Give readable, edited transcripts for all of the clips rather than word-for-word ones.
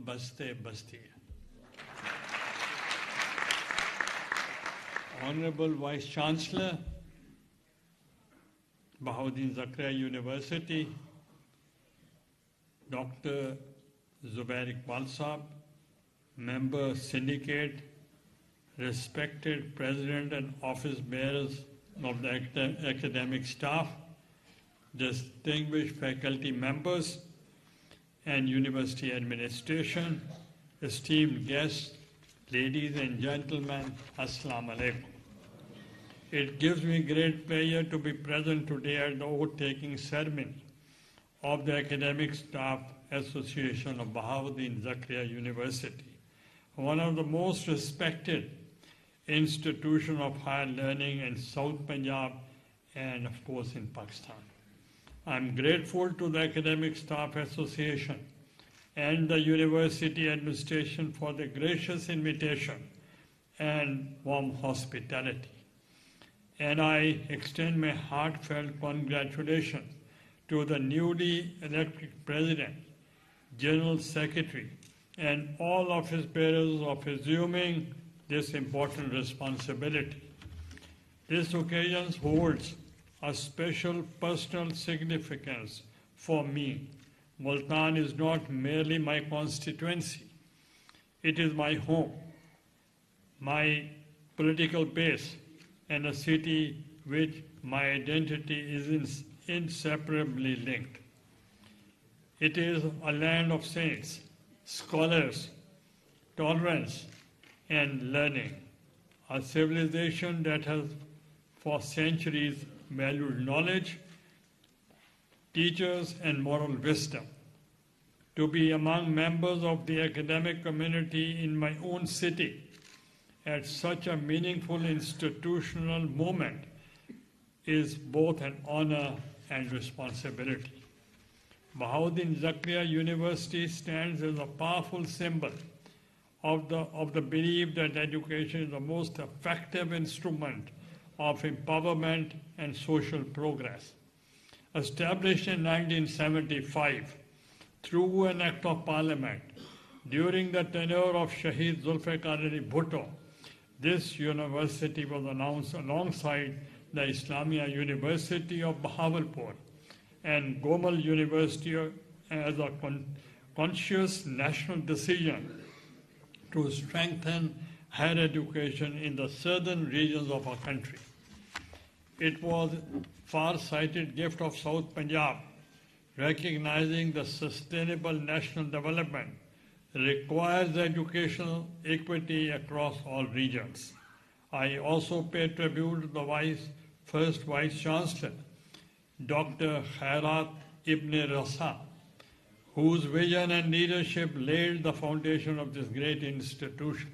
बसते बसती. Honorable Vice Chancellor, Bahauddin Zakria University, Dr. Zubair Iqbal Saab, Member Syndicate, respected President and Office Bearers of the academic staff, distinguished faculty members and university administration, esteemed guests, ladies and gentlemen, Assalamu alaikum. It gives me great pleasure to be present today at the oath-taking ceremony of the Academic Staff Association of Bahauddin Zakria University, one of the most respected institutions of higher learning in South Punjab and, of course, in Pakistan. I'm grateful to the Academic Staff Association and the University Administration for the gracious invitation and warm hospitality. And I extend my heartfelt congratulations to the newly elected President, General Secretary, and all office bearers of assuming this important responsibility. This occasion holds a special personal significance for me. Multan is not merely my constituency. It is my home, my political base, and a city which my identity is inseparably linked. It is a land of saints, scholars, tolerance, and learning, a civilization that has for centuries valued knowledge, teachers, and moral wisdom. To be among members of the academic community in my own city at such a meaningful institutional moment is both an honor and responsibility. Bahauddin Zakria University stands as a powerful symbol of the belief that education is the most effective instrument of empowerment and social progress. Established in 1975 through an act of parliament during the tenure of Shaheed Zulfikar Ali Bhutto, this university was announced alongside the Islamia University of Bahawalpur and Gomal University as a conscious national decision to strengthen higher education in the southern regions of our country. It was a far-sighted gift of South Punjab, recognizing the sustainable national development requires educational equity across all regions. I also pay tribute to the first Vice Chancellor, Dr. Khairat Ibn Rasa, whose vision and leadership laid the foundation of this great institution.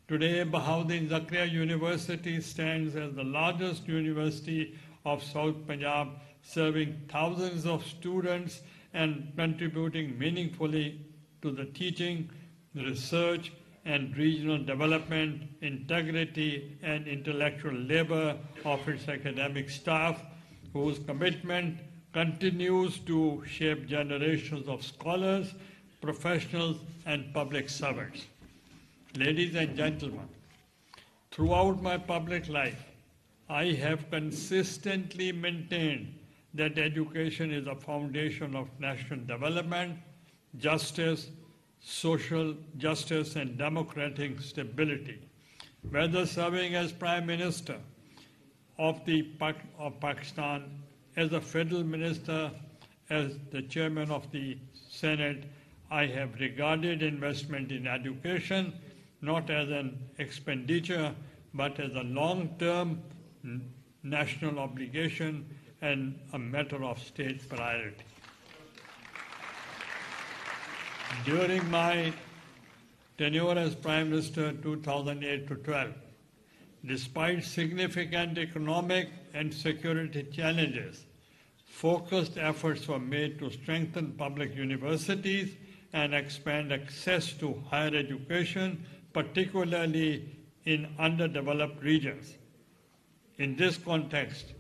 Today, Bahauddin Zakria University stands as the largest university of South Punjab, serving thousands of students and contributing meaningfully to the teaching, research, and regional development, integrity, and intellectual labor of its academic staff, whose commitment continues to shape generations of scholars, professionals, and public servants. Ladies and gentlemen, throughout my public life, I have consistently maintained that education is a foundation of national development, justice, social justice, and democratic stability. Whether serving as Prime Minister of Pakistan, as a federal minister, as the chairman of the Senate, I have regarded investment in education not as an expenditure, but as a long-term national obligation and a matter of state priority. During my tenure as Prime Minister 2008 to 12, despite significant economic and security challenges, focused efforts were made to strengthen public universities and expand access to higher education, particularly in underdeveloped regions. In this context,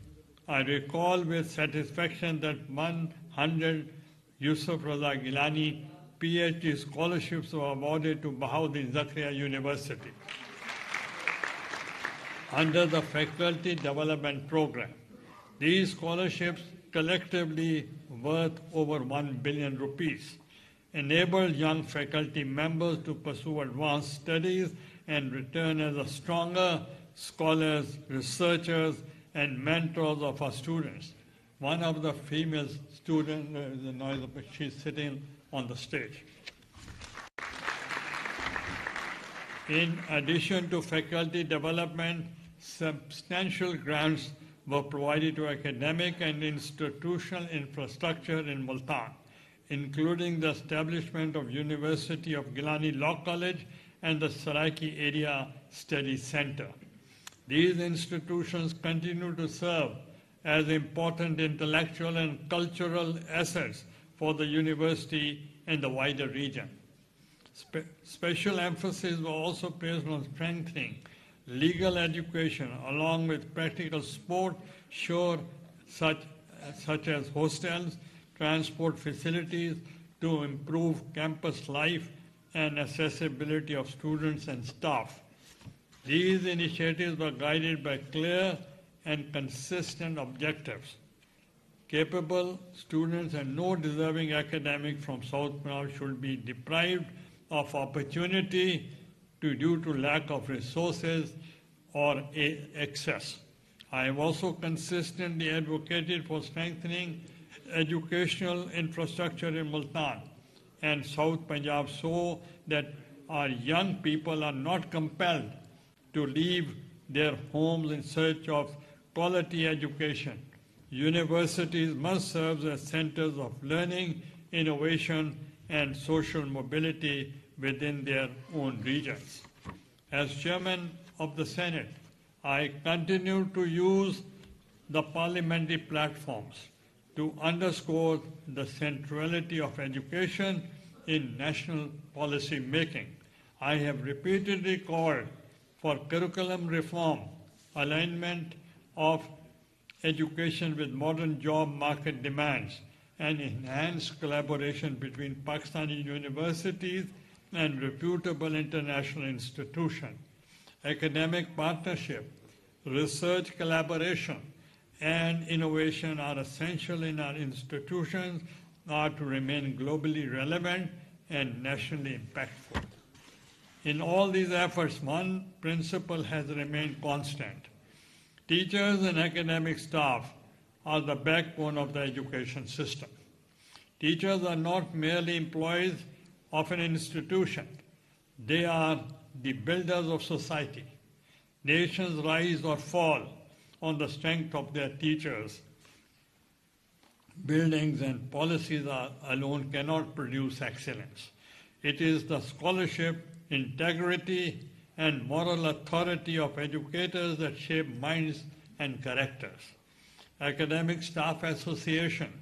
I recall with satisfaction that 100 Yusuf Raza Gilani PhD scholarships were awarded to Bahauddin Zakria University under the Faculty Development Program. These scholarships, collectively worth over 1 billion rupees, enabled young faculty members to pursue advanced studies and return as a stronger scholars, researchers, and mentors of our students. One of the female students, the noise of she's sitting on the stage. In addition to faculty development, substantial grants were provided to academic and institutional infrastructure in Multan, including the establishment of University of Gilani Law College and the Saraiki Area Study Center. These institutions continue to serve as important intellectual and cultural assets for the university and the wider region. Special emphasis was also placed on strengthening legal education along with practical support, such as hostels, transport facilities to improve campus life and accessibility of students and staff. These initiatives were guided by clear and consistent objectives. Capable students and no deserving academic from South Punjab should be deprived of opportunity due to lack of resources or access. I have also consistently advocated for strengthening educational infrastructure in Multan and South Punjab so that our young people are not compelled to leave their homes in search of quality education. Universities must serve as centers of learning, innovation, and social mobility within their own regions. As Chairman of the Senate, I continue to use the parliamentary platforms to underscore the centrality of education in national policy making. I have repeatedly called for curriculum reform, alignment of education with modern job market demands, and enhanced collaboration between Pakistani universities and reputable international institutions. Academic partnership, research collaboration, and innovation are essential in our institutions to remain globally relevant and nationally impactful. In all these efforts, one principle has remained constant. Teachers and academic staff are the backbone of the education system. Teachers are not merely employees of an institution. They are the builders of society. Nations rise or fall on the strength of their teachers. Buildings and policies alone cannot produce excellence. It is the scholarship, integrity, and moral authority of educators that shape minds and characters. Academic Staff Association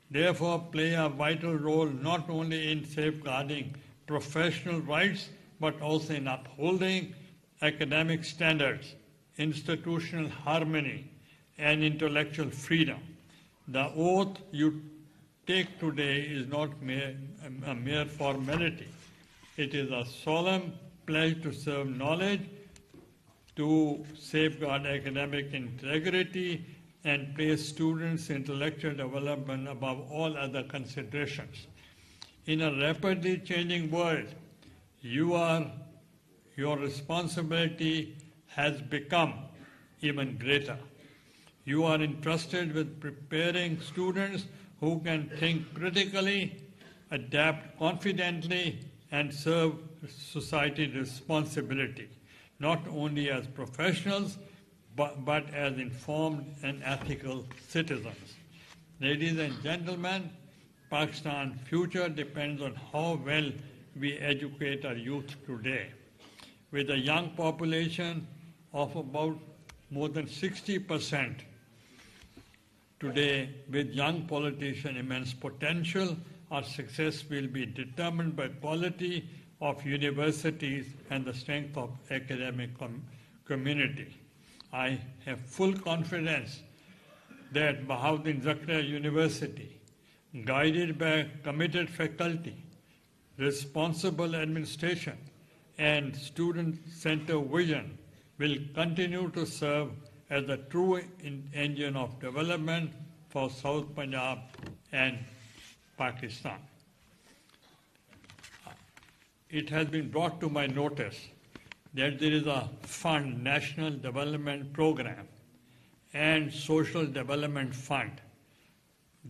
therefore play a vital role not only in safeguarding professional rights but also in upholding academic standards, institutional harmony, and intellectual freedom. The oath you take today is not a mere formality. It is a solemn pledge to serve knowledge, to safeguard academic integrity, and place students' intellectual development above all other considerations. In a rapidly changing world, your responsibility has become even greater. You are entrusted with preparing students who can think critically, adapt confidently, and serve society responsibility, not only as professionals, but as informed and ethical citizens. Ladies and gentlemen, Pakistan's future depends on how well we educate our youth today. With a young population of about more than 60% today, with young politicians' immense potential, our success will be determined by quality of universities and the strength of academic community. I have full confidence that Bahauddin Zakria University, guided by committed faculty, responsible administration, and student-centered vision will continue to serve as the true engine of development for South Punjab and Pakistan. It has been brought to my notice that there is a fund, National Development Program and Social Development Fund,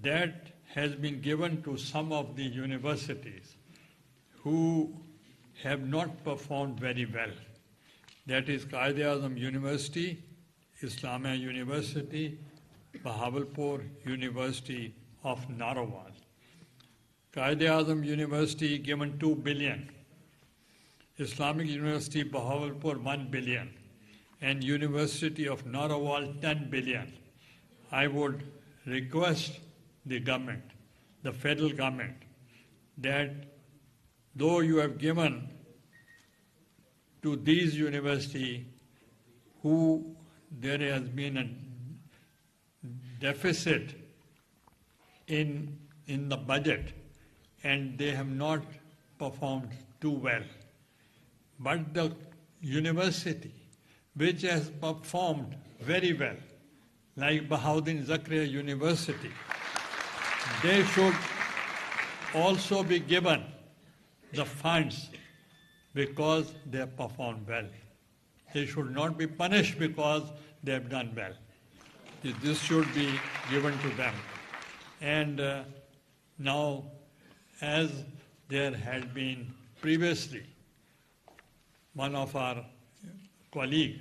that has been given to some of the universities who have not performed very well. That is Quaid-e-Azam University, Islamia University, Bahawalpur University of Narowal. Quaid-e-Azam University given 2 billion, Islamic University Bahawalpur 1 billion, and University of Narowal 10 billion. I would request the government, the federal government, that though you have given to these universities who there has been a deficit in the budget and they have not performed too well, but the university which has performed very well, like Bahauddin Zakaria University, they should also be given the funds because they have performed well. They should not be punished because they have done well. This should be given to them. And now, as there had been previously, one of our colleague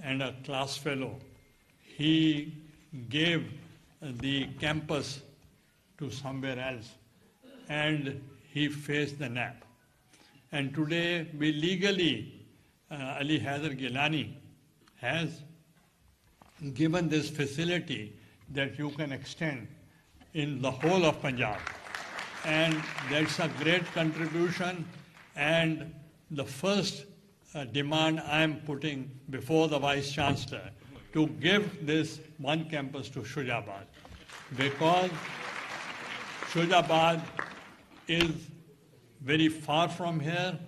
and a class fellow, he gave the campus to somewhere else and he faced the NAP. And today we legally, Ali Haider Gilani has given this facility that you can extend in the whole of Punjab. And that's a great contribution, and the first demand I am putting before the Vice Chancellor to give this one campus to Shujabad, because Shujabad is very far from here